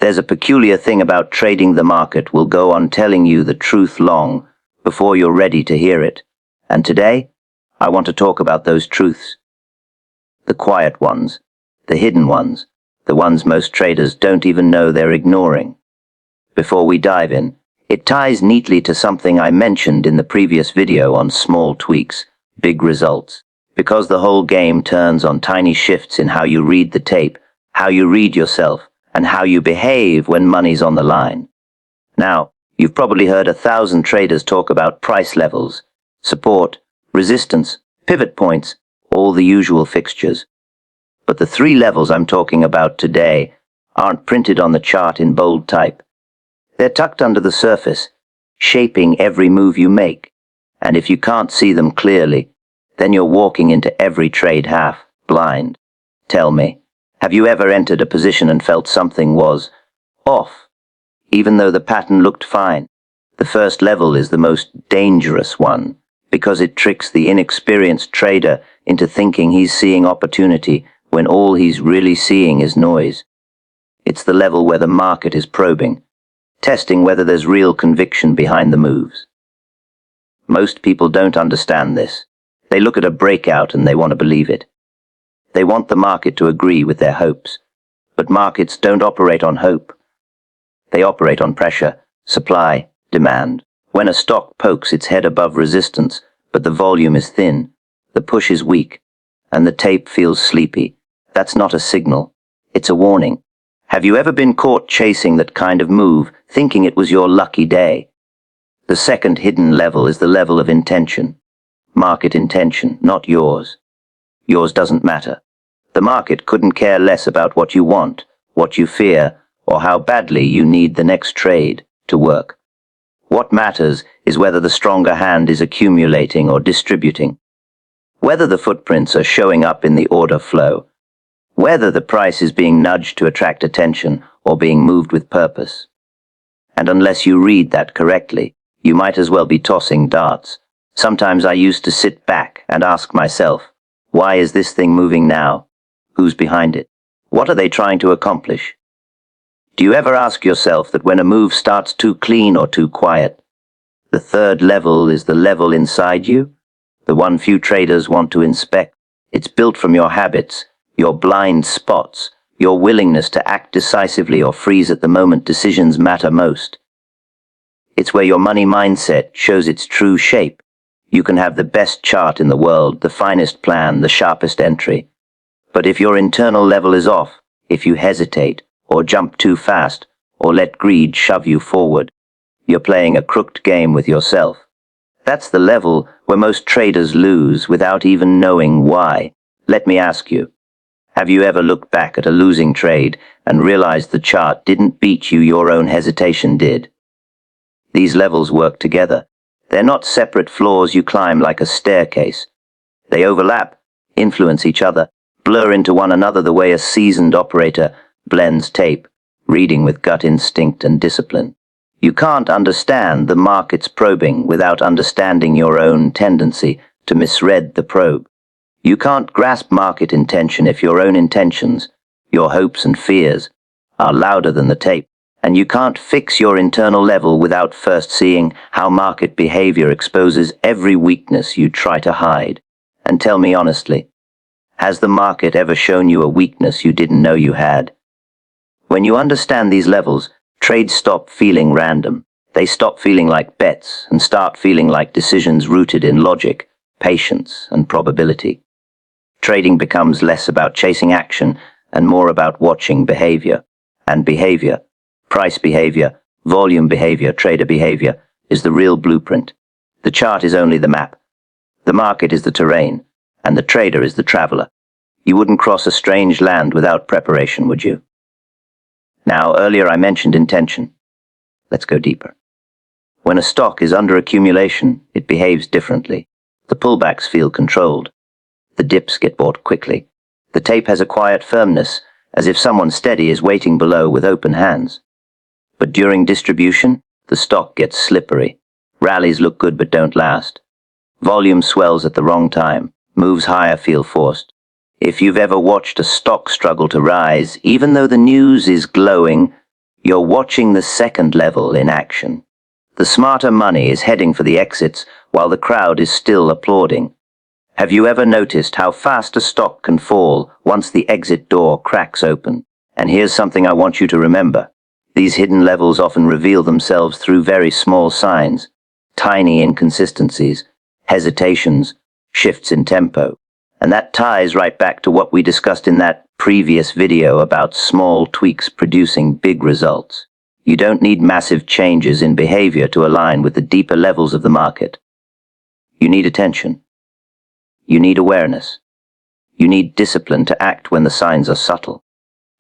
There's a peculiar thing about trading the market will go on telling you the truth long before you're ready to hear it. And today, I want to talk about those truths. The quiet ones, the hidden ones, the ones most traders don't even know they're ignoring. Before we dive in, it ties neatly to something I mentioned in the previous video on small tweaks, big results. Because the whole game turns on tiny shifts in how you read the tape, how you read yourself, and how you behave when money's on the line. Now, you've probably heard 1,000 traders talk about price levels, support, resistance, pivot points, all the usual fixtures. But the 3 levels I'm talking about today aren't printed on the chart in bold type. They're tucked under the surface, shaping every move you make. And if you can't see them clearly, then you're walking into every trade half blind. Tell me, have you ever entered a position and felt something was off, even though the pattern looked fine? The first level is the most dangerous one, because it tricks the inexperienced trader into thinking he's seeing opportunity when all he's really seeing is noise. It's the level where the market is probing, testing whether there's real conviction behind the moves. Most people don't understand this. They look at a breakout and they want to believe it. They want the market to agree with their hopes. But markets don't operate on hope. They operate on pressure, supply, demand. When a stock pokes its head above resistance, but the volume is thin, the push is weak, and the tape feels sleepy, that's not a signal. It's a warning. Have you ever been caught chasing that kind of move, thinking it was your lucky day? The second hidden level is the level of intention. Market intention, not yours. Yours doesn't matter. The market couldn't care less about what you want, what you fear, or how badly you need the next trade to work. What matters is whether the stronger hand is accumulating or distributing, whether the footprints are showing up in the order flow, whether the price is being nudged to attract attention or being moved with purpose. And unless you read that correctly, you might as well be tossing darts. Sometimes I used to sit back and ask myself, why is this thing moving now? Who's behind it? What are they trying to accomplish? Do you ever ask yourself that when a move starts too clean or too quiet, the third level is the level inside you, the one few traders want to inspect? It's built from your habits, your blind spots, your willingness to act decisively or freeze at the moment decisions matter most. It's where your money mindset shows its true shape. You can have the best chart in the world, the finest plan, the sharpest entry. But if your internal level is off, if you hesitate, or jump too fast, or let greed shove you forward, you're playing a crooked game with yourself. That's the level where most traders lose without even knowing why. Let me ask you, have you ever looked back at a losing trade and realized the chart didn't beat you, your own hesitation did? These levels work together. They're not separate floors you climb like a staircase. They overlap, influence each other, blur into one another the way a seasoned operator blends tape, reading with gut instinct and discipline. You can't understand the market's probing without understanding your own tendency to misread the probe. You can't grasp market intention if your own intentions, your hopes and fears, are louder than the tape. And you can't fix your internal level without first seeing how market behavior exposes every weakness you try to hide. And tell me honestly, has the market ever shown you a weakness you didn't know you had? When you understand these levels, trades stop feeling random. They stop feeling like bets and start feeling like decisions rooted in logic, patience, and probability. Trading becomes less about chasing action and more about watching behavior. And behavior, price behavior, volume behavior, trader behavior, is the real blueprint. The chart is only the map. The market is the terrain, and the trader is the traveler. You wouldn't cross a strange land without preparation, would you? Now, earlier I mentioned intention. Let's go deeper. When a stock is under accumulation, it behaves differently. The pullbacks feel controlled. The dips get bought quickly. The tape has a quiet firmness, as if someone steady is waiting below with open hands. But during distribution, the stock gets slippery. Rallies look good but don't last. Volume swells at the wrong time. Moves higher feel forced. If you've ever watched a stock struggle to rise, even though the news is glowing, You're watching the second level in action. The smarter money is heading for the exits while the crowd is still applauding. Have you ever noticed how fast a stock can fall once the exit door cracks open? And here's something I want you to remember. These hidden levels often reveal themselves through very small signs, tiny inconsistencies, hesitations, shifts in tempo. And that ties right back to what we discussed in that previous video about small tweaks producing big results. You don't need massive changes in behavior to align with the deeper levels of the market. You need attention. You need awareness. You need discipline to act when the signs are subtle.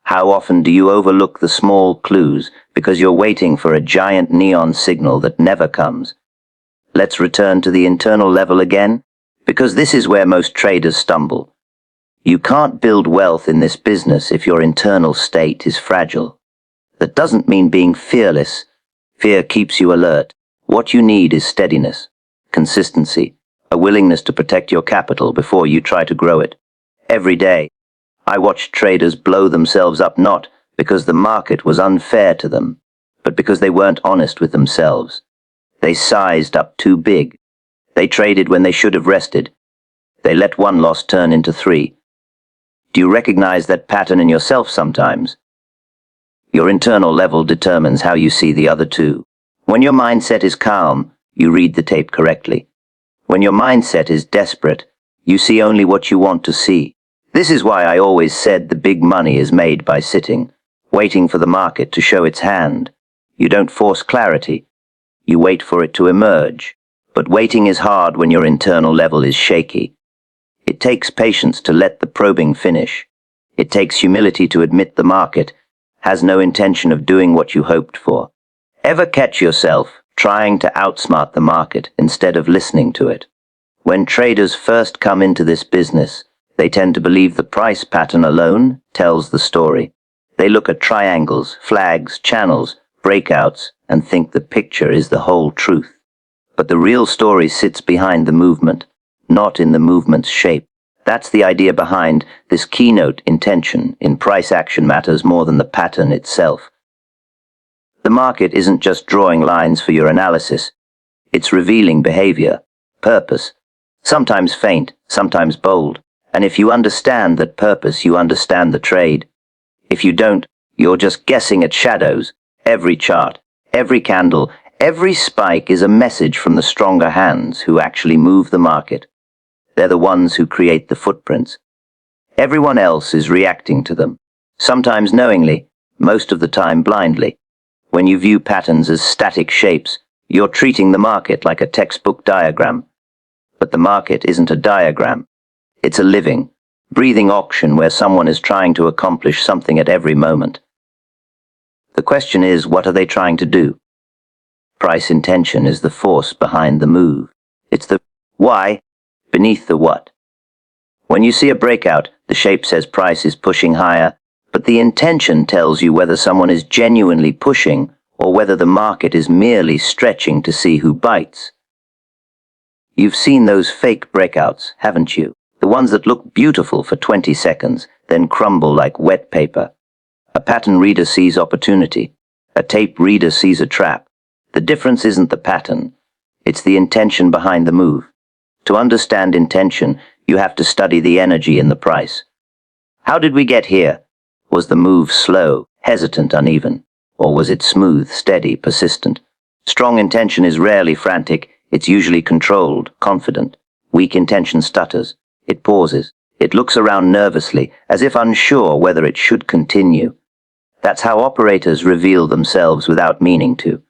How often do you overlook the small clues because you're waiting for a giant neon signal that never comes? Let's return to the internal level again, because this is where most traders stumble. You can't build wealth in this business if your internal state is fragile. That doesn't mean being fearless. Fear keeps you alert. What you need is steadiness, consistency, a willingness to protect your capital before you try to grow it. Every day, I watched traders blow themselves up not because the market was unfair to them, but because they weren't honest with themselves. They sized up too big. They traded when they should have rested. They let one loss turn into 3. Do you recognize that pattern in yourself sometimes? Your internal level determines how you see the other two. When your mindset is calm, you read the tape correctly. When your mindset is desperate, you see only what you want to see. This is why I always said the big money is made by sitting, waiting for the market to show its hand. You don't force clarity. You wait for it to emerge. But waiting is hard when your internal level is shaky. It takes patience to let the probing finish. It takes humility to admit the market has no intention of doing what you hoped for. Ever catch yourself trying to outsmart the market instead of listening to it? When traders first come into this business, they tend to believe the price pattern alone tells the story. They look at triangles, flags, channels, breakouts, and think the picture is the whole truth. But the real story sits behind the movement, not in the movement's shape. That's the idea behind this keynote intention in price action matters more than the pattern itself. The market isn't just drawing lines for your analysis. It's revealing behavior, purpose, sometimes faint, sometimes bold. And if you understand that purpose, you understand the trade. If you don't, you're just guessing at shadows. Every chart, every candle, every spike is a message from the stronger hands who actually move the market. They're the ones who create the footprints. Everyone else is reacting to them, sometimes knowingly, most of the time blindly. When you view patterns as static shapes, you're treating the market like a textbook diagram. But the market isn't a diagram. It's a living, breathing auction where someone is trying to accomplish something at every moment. The question is, what are they trying to do? Price intention is the force behind the move. It's the why beneath the what. When you see a breakout, the shape says price is pushing higher, but the intention tells you whether someone is genuinely pushing or whether the market is merely stretching to see who bites. You've seen those fake breakouts, haven't you? The ones that look beautiful for 20 seconds, then crumble like wet paper. A pattern reader sees opportunity. A tape reader sees a trap. The difference isn't the pattern. It's the intention behind the move. To understand intention, you have to study the energy in the price. How did we get here? Was the move slow, hesitant, uneven? Or was it smooth, steady, persistent? Strong intention is rarely frantic. It's usually controlled, confident. Weak intention stutters. It pauses. It looks around nervously, as if unsure whether it should continue. That's how operators reveal themselves without meaning to.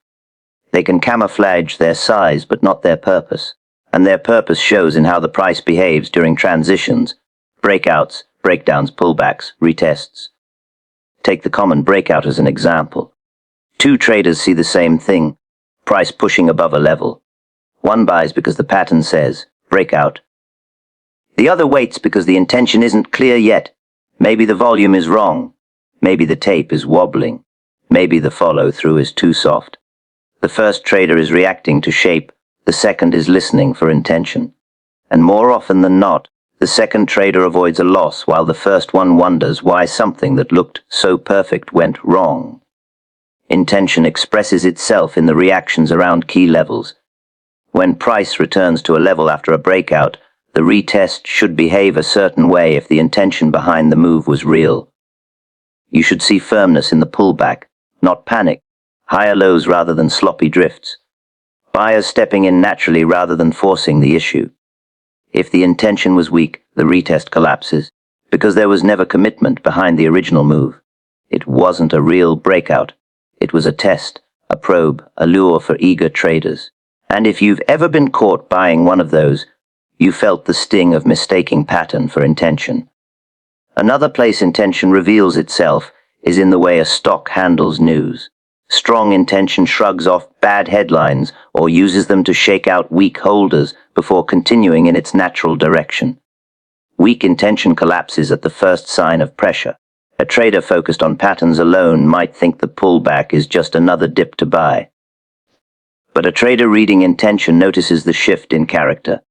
They can camouflage their size but not their purpose. And their purpose shows in how the price behaves during transitions, breakouts, breakdowns, pullbacks, retests. Take the common breakout as an example. Two traders see the same thing, price pushing above a level. One buys because the pattern says, breakout. The other waits because the intention isn't clear yet. Maybe the volume is wrong. Maybe the tape is wobbling. Maybe the follow-through is too soft. The first trader is reacting to shape. The second is listening for intention. And more often than not, the second trader avoids a loss while the first one wonders why something that looked so perfect went wrong. Intention expresses itself in the reactions around key levels. When price returns to a level after a breakout, the retest should behave a certain way if the intention behind the move was real. You should see firmness in the pullback, not panic, higher lows rather than sloppy drifts. Buyers stepping in naturally rather than forcing the issue. If the intention was weak, the retest collapses, because there was never commitment behind the original move. It wasn't a real breakout. It was a test, a probe, a lure for eager traders. And if you've ever been caught buying one of those, you felt the sting of mistaking pattern for intention. Another place intention reveals itself is in the way a stock handles news. Strong intention shrugs off bad headlines or uses them to shake out weak holders before continuing in its natural direction. Weak intention collapses at the first sign of pressure. A trader focused on patterns alone might think the pullback is just another dip to buy. But a trader reading intention notices the shift in character.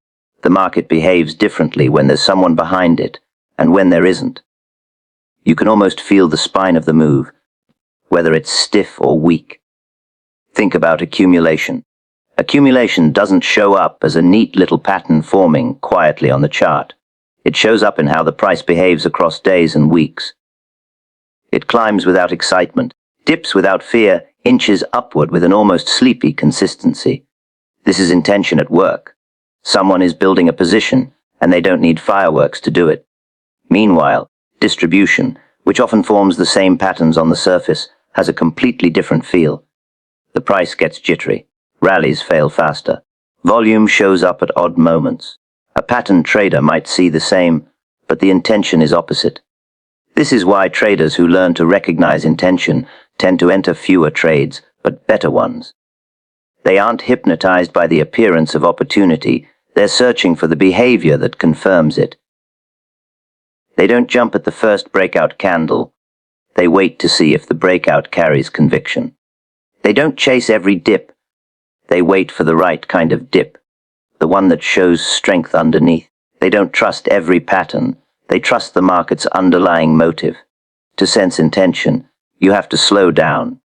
The market behaves differently when there's someone behind it and when there isn't. You can almost feel the spine of the move, whether it's stiff or weak. Think about accumulation. Accumulation doesn't show up as a neat little pattern forming quietly on the chart. It shows up in how the price behaves across days and weeks. It climbs without excitement, dips without fear, inches upward with an almost sleepy consistency. This is intention at work. Someone is building a position, and they don't need fireworks to do it. Meanwhile, distribution, which often forms the same patterns on the surface, has a completely different feel. The price gets jittery. Rallies fail faster. Volume shows up at odd moments. A pattern trader might see the same, but the intention is opposite. This is why traders who learn to recognize intention tend to enter fewer trades, but better ones. They aren't hypnotized by the appearance of opportunity, they're searching for the behavior that confirms it. They don't jump at the first breakout candle. They wait to see if the breakout carries conviction. They don't chase every dip. They wait for the right kind of dip, the one that shows strength underneath. They don't trust every pattern. They trust the market's underlying motive. To sense intention, you have to slow down.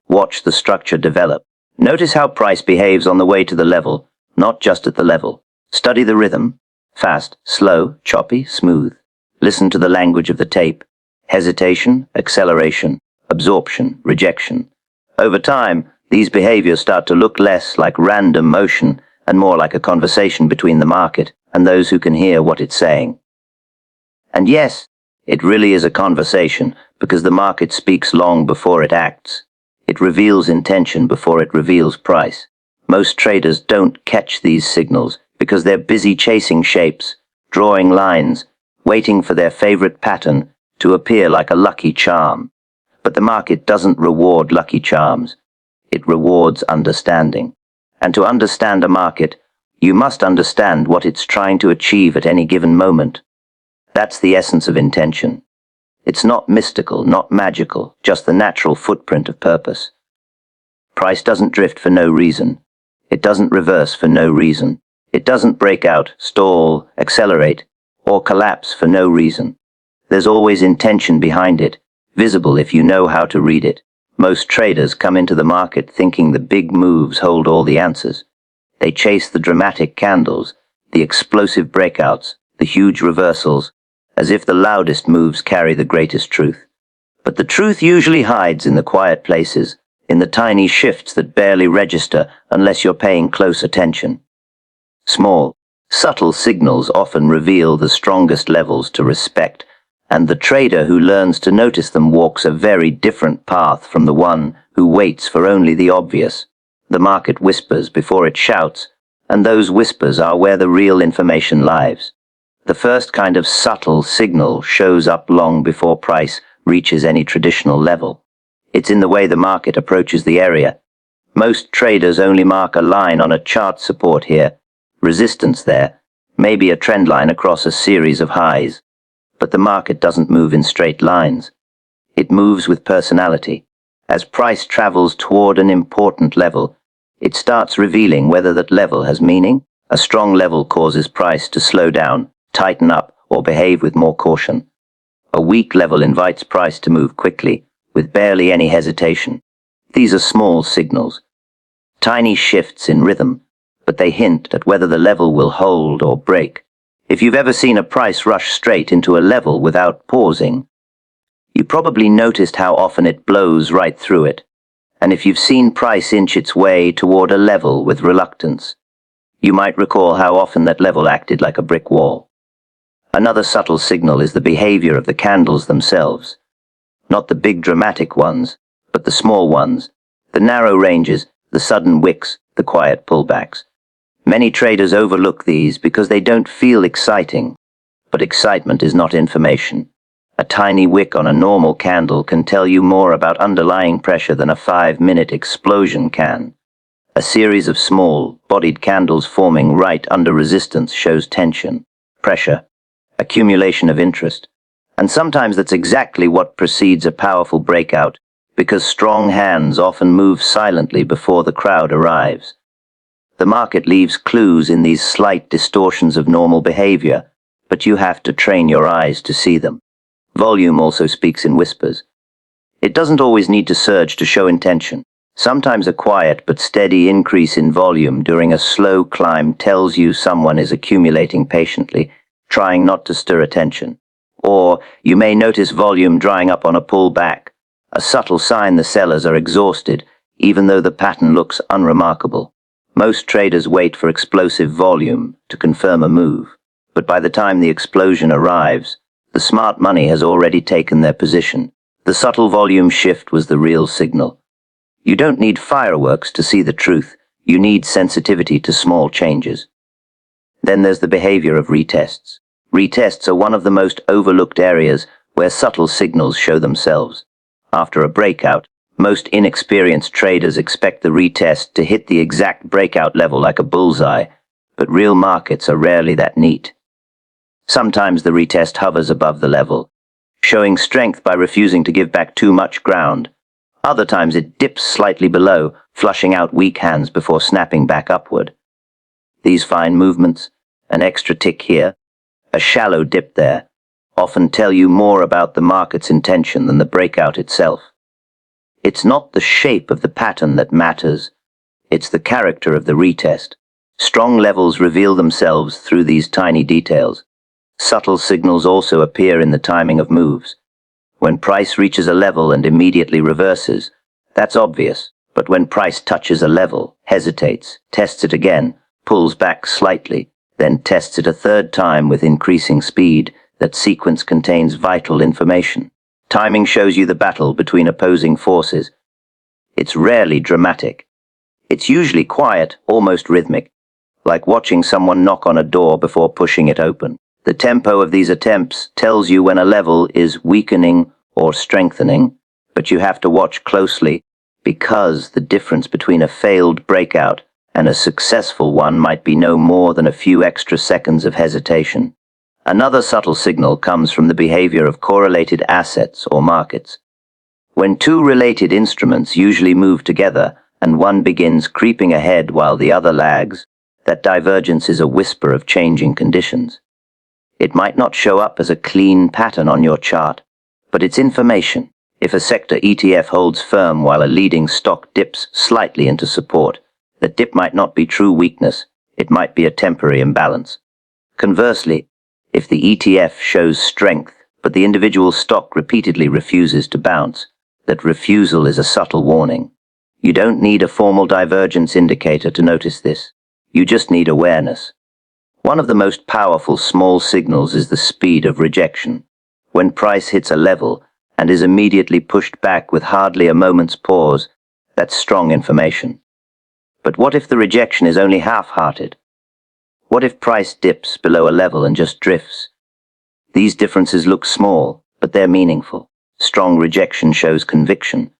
Watch the structure develop. Notice how price behaves on the way to the level, not just at the level. Study the rhythm. Fast, slow, choppy, smooth. Listen to the language of the tape. Hesitation, acceleration, absorption, rejection. Over time, these behaviors start to look less like random motion and more like a conversation between the market and those who can hear what it's saying. And yes, it really is a conversation because the market speaks long before it acts. It reveals intention before it reveals price. Most traders don't catch these signals because they're busy chasing shapes, drawing lines, waiting for their favorite pattern to appear like a lucky charm. But the market doesn't reward lucky charms. It rewards understanding. And to understand a market, you must understand what it's trying to achieve at any given moment. That's the essence of intention. It's not mystical, not magical, just the natural footprint of purpose. Price doesn't drift for no reason. It doesn't reverse for no reason. It doesn't break out, stall, accelerate, or collapse for no reason. There's always intention behind it, visible if you know how to read it. Most traders come into the market thinking the big moves hold all the answers. They chase the dramatic candles, the explosive breakouts, the huge reversals, as if the loudest moves carry the greatest truth. But the truth usually hides in the quiet places, in the tiny shifts that barely register unless you're paying close attention. Small, subtle signals often reveal the strongest levels to respect, and the trader who learns to notice them walks a very different path from the one who waits for only the obvious. The market whispers before it shouts, and those whispers are where the real information lies. The first kind of subtle signal shows up long before price reaches any traditional level. It's in the way the market approaches the area. Most traders only mark a line on a chart support here, resistance there, maybe a trend line across a series of highs. But the market doesn't move in straight lines. It moves with personality. As price travels toward an important level, it starts revealing whether that level has meaning. A strong level causes price to slow down, tighten up, or behave with more caution. A weak level invites price to move quickly, with barely any hesitation. These are small signals, tiny shifts in rhythm, but they hint at whether the level will hold or break. If you've ever seen a price rush straight into a level without pausing, you probably noticed how often it blows right through it. And if you've seen price inch its way toward a level with reluctance, you might recall how often that level acted like a brick wall. Another subtle signal is the behavior of the candles themselves. Not the big dramatic ones, but the small ones, the narrow ranges, the sudden wicks, the quiet pullbacks. Many traders overlook these because they don't feel exciting, but excitement is not information. A tiny wick on a normal candle can tell you more about underlying pressure than a 5-minute explosion can. A series of small, bodied candles forming right under resistance shows tension, pressure, accumulation of interest. And sometimes that's exactly what precedes a powerful breakout, because strong hands often move silently before the crowd arrives. The market leaves clues in these slight distortions of normal behavior, but you have to train your eyes to see them. Volume also speaks in whispers. It doesn't always need to surge to show intention. Sometimes a quiet but steady increase in volume during a slow climb tells you someone is accumulating patiently, trying not to stir attention. Or you may notice volume drying up on a pullback, a subtle sign the sellers are exhausted, even though the pattern looks unremarkable. Most traders wait for explosive volume to confirm a move, but by the time the explosion arrives, the smart money has already taken their position. The subtle volume shift was the real signal. You don't need fireworks to see the truth. You need sensitivity to small changes. Then there's the behavior of retests. Retests are one of the most overlooked areas where subtle signals show themselves. After a breakout, most inexperienced traders expect the retest to hit the exact breakout level like a bullseye, but real markets are rarely that neat. Sometimes the retest hovers above the level, showing strength by refusing to give back too much ground. Other times it dips slightly below, flushing out weak hands before snapping back upward. These fine movements, an extra tick here, a shallow dip there, often tell you more about the market's intention than the breakout itself. It's not the shape of the pattern that matters, it's the character of the retest. Strong levels reveal themselves through these tiny details. Subtle signals also appear in the timing of moves. When price reaches a level and immediately reverses, that's obvious, but when price touches a level, hesitates, tests it again, pulls back slightly, then tests it a third time with increasing speed, that sequence contains vital information. Timing shows you the battle between opposing forces. It's rarely dramatic. It's usually quiet, almost rhythmic, like watching someone knock on a door before pushing it open. The tempo of these attempts tells you when a level is weakening or strengthening, but you have to watch closely because the difference between a failed breakout and a successful one might be no more than a few extra seconds of hesitation. Another subtle signal comes from the behavior of correlated assets or markets. When two related instruments usually move together and one begins creeping ahead while the other lags, that divergence is a whisper of changing conditions. It might not show up as a clean pattern on your chart, but it's information. If a sector ETF holds firm while a leading stock dips slightly into support, that dip might not be true weakness, it might be a temporary imbalance. Conversely, if the ETF shows strength, but the individual stock repeatedly refuses to bounce, that refusal is a subtle warning. You don't need a formal divergence indicator to notice this. You just need awareness. One of the most powerful small signals is the speed of rejection. When price hits a level and is immediately pushed back with hardly a moment's pause, that's strong information. But what if the rejection is only half-hearted? What if price dips below a level and just drifts? These differences look small, but they're meaningful. Strong rejection shows conviction.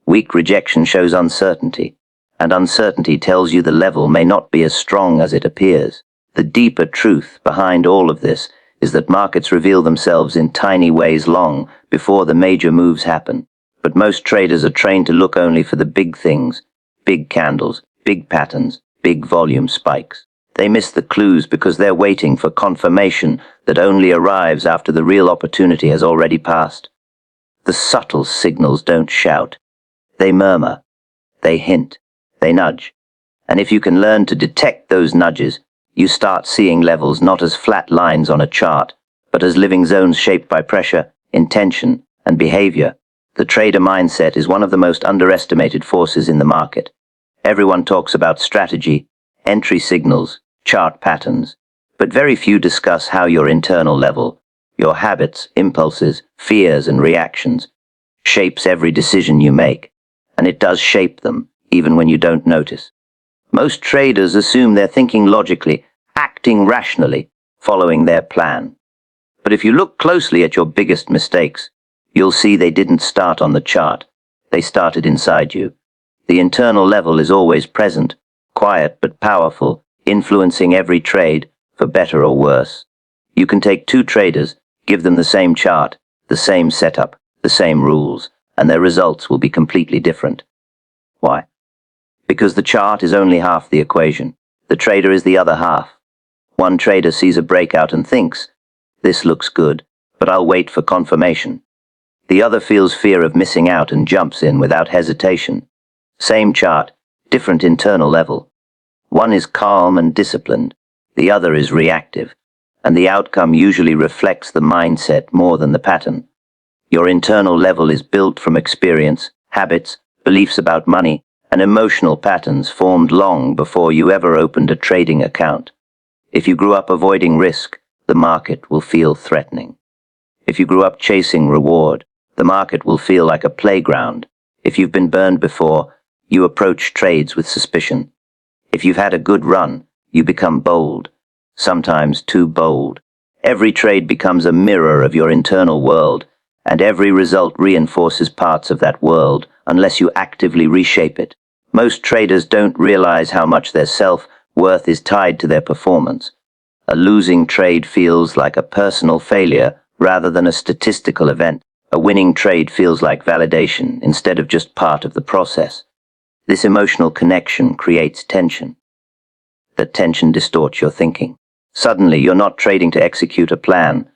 Weak rejection shows uncertainty, and uncertainty tells you the level may not be as strong as it appears. The deeper truth behind all of this is that markets reveal themselves in tiny ways long before the major moves happen. But most traders are trained to look only for the big things, big candles, big patterns, big volume spikes. They miss the clues because they're waiting for confirmation that only arrives after the real opportunity has already passed. The subtle signals don't shout. They murmur. They hint. They nudge. And if you can learn to detect those nudges, you start seeing levels not as flat lines on a chart, but as living zones shaped by pressure, intention, and behavior. The trader mindset is one of the most underestimated forces in the market. Everyone talks about strategy, entry signals, chart patterns, but very few discuss how your internal level, your habits, impulses, fears, and reactions, shapes every decision you make. And it does shape them, even when you don't notice. Most traders assume they're thinking logically, acting rationally, following their plan. But if you look closely at your biggest mistakes, you'll see they didn't start on the chart. They started inside you. The internal level is always present, quiet but powerful, influencing every trade, for better or worse. You can take two traders, give them the same chart, the same setup, the same rules, and their results will be completely different. Why? Because the chart is only half the equation. The trader is the other half. One trader sees a breakout and thinks, "This looks good, but I'll wait for confirmation." The other feels fear of missing out and jumps in without hesitation. Same chart, different internal level. One is calm and disciplined, the other is reactive, and the outcome usually reflects the mindset more than the pattern. Your internal level is built from experience, habits, beliefs about money, and emotional patterns formed long before you ever opened a trading account. If you grew up avoiding risk, the market will feel threatening. If you grew up chasing reward, the market will feel like a playground. If you've been burned before, you approach trades with suspicion. If you've had a good run, you become bold, sometimes too bold. Every trade becomes a mirror of your internal world, and every result reinforces parts of that world unless you actively reshape it. Most traders don't realize how much their self-worth is tied to their performance. A losing trade feels like a personal failure rather than a statistical event. A winning trade feels like validation instead of just part of the process. This emotional connection creates tension. That tension distorts your thinking. Suddenly, you're not trading to execute a plan.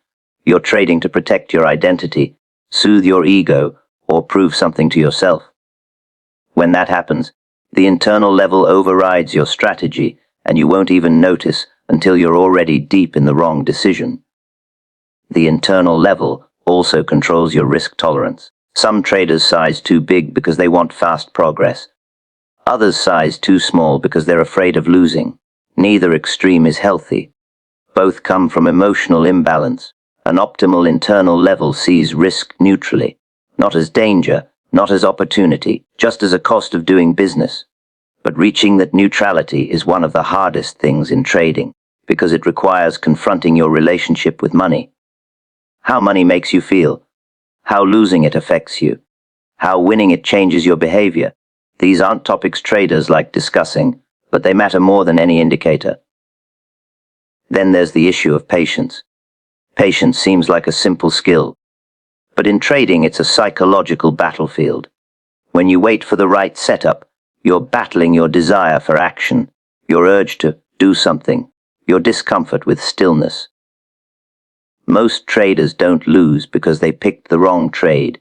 You're trading to protect your identity, soothe your ego, or prove something to yourself. When that happens, the internal level overrides your strategy, and you won't even notice until you're already deep in the wrong decision. The internal level also controls your risk tolerance. Some traders size too big because they want fast progress. Others size too small because they're afraid of losing. Neither extreme is healthy. Both come from emotional imbalance. An optimal internal level sees risk neutrally, not as danger, not as opportunity, just as a cost of doing business. But reaching that neutrality is one of the hardest things in trading, because it requires confronting your relationship with money. How money makes you feel, how losing it affects you, how winning it changes your behavior. These aren't topics traders like discussing, but they matter more than any indicator. Then there's the issue of patience. Patience seems like a simple skill, but in trading it's a psychological battlefield. When you wait for the right setup, you're battling your desire for action, your urge to do something, your discomfort with stillness. Most traders don't lose because they picked the wrong trade.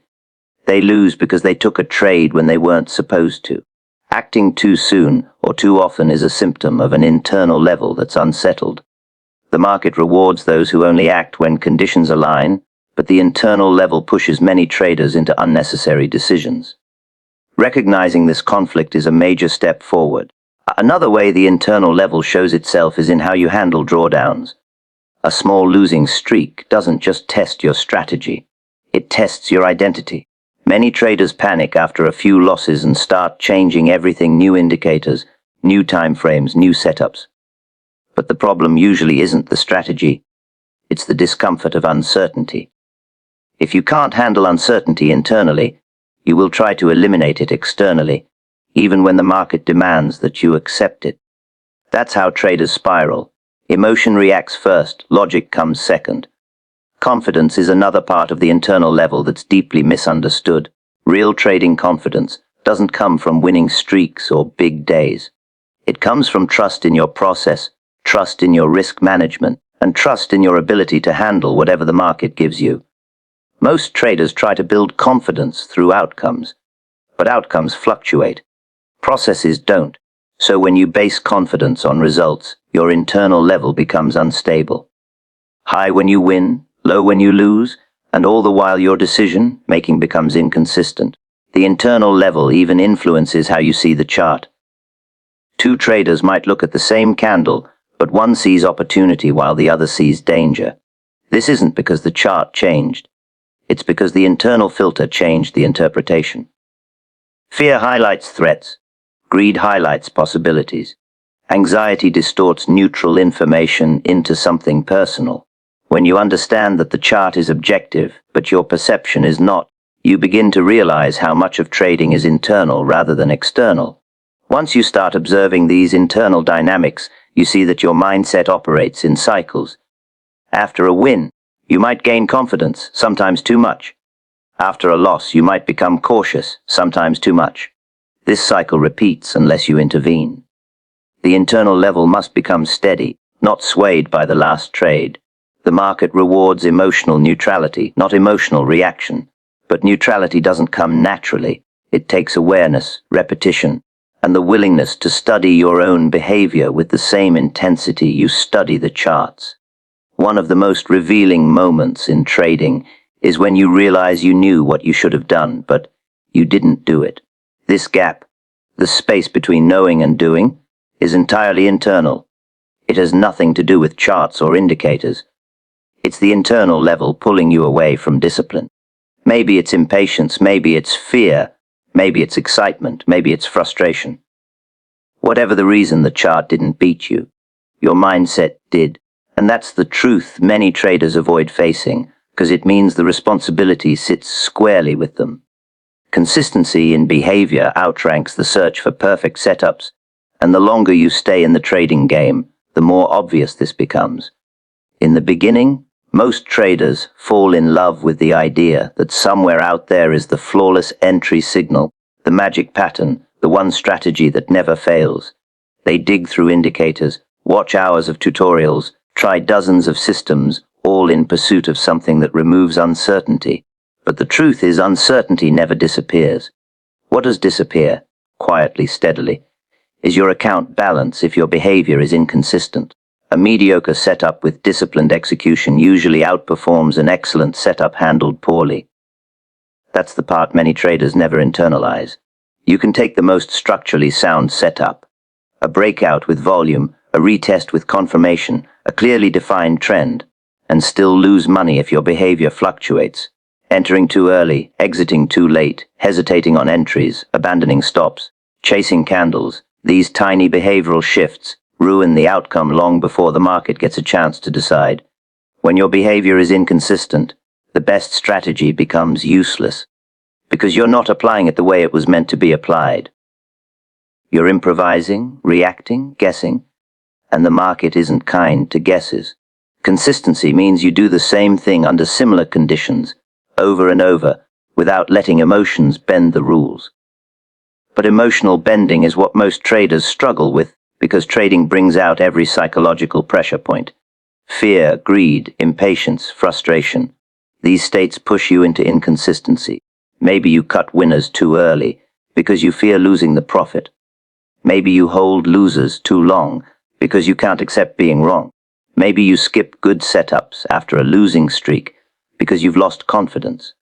They lose because they took a trade when they weren't supposed to. Acting too soon or too often is a symptom of an internal level that's unsettled. The market rewards those who only act when conditions align, but the internal level pushes many traders into unnecessary decisions. Recognizing this conflict is a major step forward. Another way the internal level shows itself is in how you handle drawdowns. A small losing streak doesn't just test your strategy, it tests your identity. Many traders panic after a few losses and start changing everything: new indicators, new time frames, new setups. But the problem usually isn't the strategy, it's the discomfort of uncertainty. If you can't handle uncertainty internally, you will try to eliminate it externally, even when the market demands that you accept it. That's how traders spiral. Emotion reacts first, logic comes second. Confidence is another part of the internal level that's deeply misunderstood. Real trading confidence doesn't come from winning streaks or big days. It comes from trust in your process, trust in your risk management, and trust in your ability to handle whatever the market gives you. Most traders try to build confidence through outcomes, but outcomes fluctuate. Processes don't. So when you base confidence on results, your internal level becomes unstable. High when you win, low when you lose, and all the while your decision-making becomes inconsistent. The internal level even influences how you see the chart. Two traders might look at the same candle, but one sees opportunity while the other sees danger. This isn't because the chart changed. It's because the internal filter changed the interpretation. Fear highlights threats. Greed highlights possibilities. Anxiety distorts neutral information into something personal. When you understand that the chart is objective, but your perception is not, you begin to realize how much of trading is internal rather than external. Once you start observing these internal dynamics, you see that your mindset operates in cycles. After a win, you might gain confidence, sometimes too much. After a loss, you might become cautious, sometimes too much. This cycle repeats unless you intervene. The internal level must become steady, not swayed by the last trade. The market rewards emotional neutrality, not emotional reaction. But neutrality doesn't come naturally. It takes awareness, repetition, and the willingness to study your own behavior with the same intensity you study the charts. One of the most revealing moments in trading is when you realize you knew what you should have done, but you didn't do it. This gap, the space between knowing and doing, is entirely internal. It has nothing to do with charts or indicators. It's the internal level pulling you away from discipline. Maybe it's impatience, maybe it's fear, maybe it's excitement, maybe it's frustration. Whatever the reason, the chart didn't beat you. Your mindset did. And that's the truth many traders avoid facing, because it means the responsibility sits squarely with them. Consistency in behavior outranks the search for perfect setups, and the longer you stay in the trading game, the more obvious this becomes. In the beginning, most traders fall in love with the idea that somewhere out there is the flawless entry signal, the magic pattern, the one strategy that never fails. They dig through indicators, watch hours of tutorials, try dozens of systems, all in pursuit of something that removes uncertainty. But the truth is, uncertainty never disappears. What does disappear, quietly, steadily, is your account balance if your behavior is inconsistent. A mediocre setup with disciplined execution usually outperforms an excellent setup handled poorly. That's the part many traders never internalize. You can take the most structurally sound setup, a breakout with volume, a retest with confirmation, a clearly defined trend, and still lose money if your behavior fluctuates. Entering too early, exiting too late, hesitating on entries, abandoning stops, chasing candles, these tiny behavioral shifts ruin the outcome long before the market gets a chance to decide. When your behavior is inconsistent, the best strategy becomes useless, because you're not applying it the way it was meant to be applied. You're improvising, reacting, guessing, and the market isn't kind to guesses. Consistency means you do the same thing under similar conditions, over and over, without letting emotions bend the rules. But emotional bending is what most traders struggle with, because trading brings out every psychological pressure point. Fear, greed, impatience, frustration. These states push you into inconsistency. Maybe you cut winners too early, because you fear losing the profit. Maybe you hold losers too long, because you can't accept being wrong. Maybe you skip good setups after a losing streak, because you've lost confidence.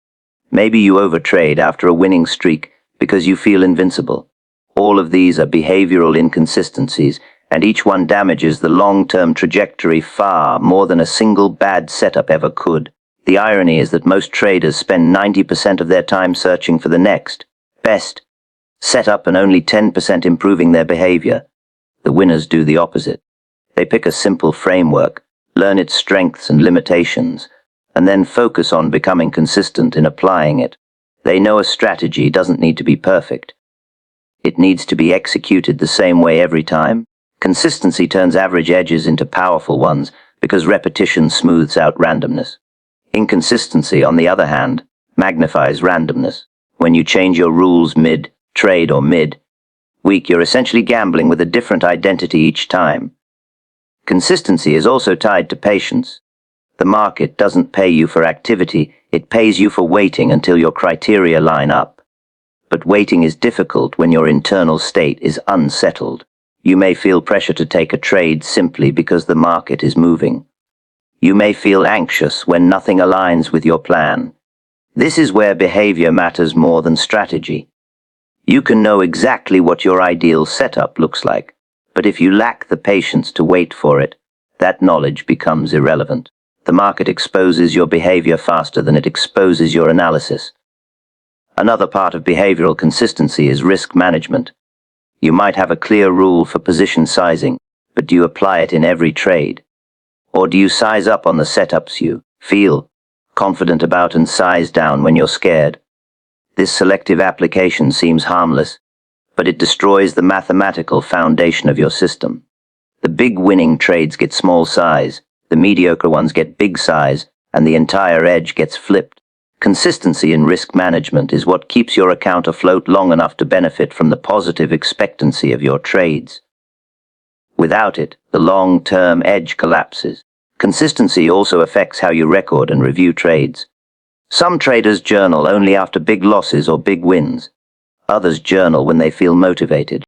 Maybe you overtrade after a winning streak, because you feel invincible. All of these are behavioral inconsistencies, and each one damages the long-term trajectory far more than a single bad setup ever could. The irony is that most traders spend 90% of their time searching for the next, best setup and only 10% improving their behavior. The winners do the opposite. They pick a simple framework, learn its strengths and limitations, and then focus on becoming consistent in applying it. They know a strategy doesn't need to be perfect. It needs to be executed the same way every time. Consistency turns average edges into powerful ones because repetition smooths out randomness. Inconsistency, on the other hand, magnifies randomness. When you change your rules mid-trade or mid-week, you're essentially gambling with a different identity each time. Consistency is also tied to patience. The market doesn't pay you for activity, it pays you for waiting until your criteria line up. But waiting is difficult when your internal state is unsettled. You may feel pressure to take a trade simply because the market is moving. You may feel anxious when nothing aligns with your plan. This is where behavior matters more than strategy. You can know exactly what your ideal setup looks like, but if you lack the patience to wait for it, that knowledge becomes irrelevant. The market exposes your behavior faster than it exposes your analysis. Another part of behavioral consistency is risk management. You might have a clear rule for position sizing, but do you apply it in every trade? Or do you size up on the setups you feel confident about and size down when you're scared? This selective application seems harmless, but it destroys the mathematical foundation of your system. The big winning trades get small size, the mediocre ones get big size, and the entire edge gets flipped. Consistency in risk management is what keeps your account afloat long enough to benefit from the positive expectancy of your trades. Without it, the long-term edge collapses. Consistency also affects how you record and review trades. Some traders journal only after big losses or big wins. Others journal when they feel motivated.